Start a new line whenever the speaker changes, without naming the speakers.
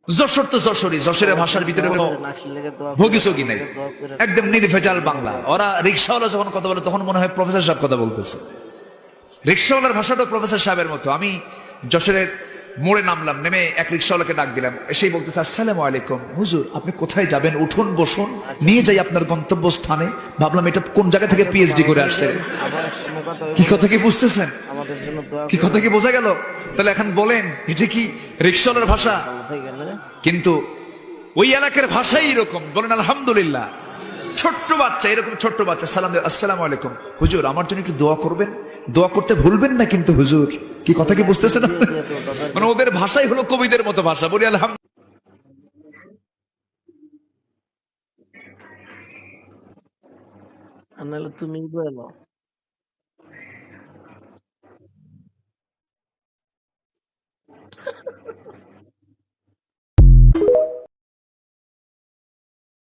যশোর তো যশোরই, যশোরের ভাষার ভিতরে কোনো ভগিসগি নাই, একদম নির্ভেজাল বাংলা। ওরা রিক্সাওয়ালা যখন কথা বলে তখন মনে হয় প্রফেসর সাহেব কথা বলতেছে। রিক্সাওয়ালার ভাষাটাও প্রফেসর সাহেবের মতো। আমি যশোরের মোড়ে নামলাম, নেমে এক রিক্সাওয়ালাকে ডাক দিলাম, এসেই বলতেছে আসসালামু আলাইকুম হুজুর, আপনি কোথায় যাবেন? উঠুন বসুন, নিয়ে যাই আপনার গন্তব্যস্থানে। ভাবলাম এটা কোন জায়গা থেকে পিএইচডি করে আসছে। কি কথা কি বুঝতেছেন? কি কথা কি বোঝা গেল? তাহলে এখন বলেন এটা কি রিক্সাওয়ালার ভাষা? কিন্তু ওই এলাকার ভাষাই এরকম। বলেন আলহামদুলিল্লাহ। ছোট্ট বাচ্চা, এরকম ছোট্ট বাচ্চা সালাম দেয়, আসসালামু আলাইকুম হুজুর, আমার জন্য একটু দোয়া করবেন, দোয়া করতে ভুলবেন না কিন্তু হুজুর। কি কথা কি বুঝতেছেন? মানে ওদের ভাষাই হলো কবিদের মতো ভাষা। বলি আলহামদুলিল্লাহ।
নাহলে তুমি বলো।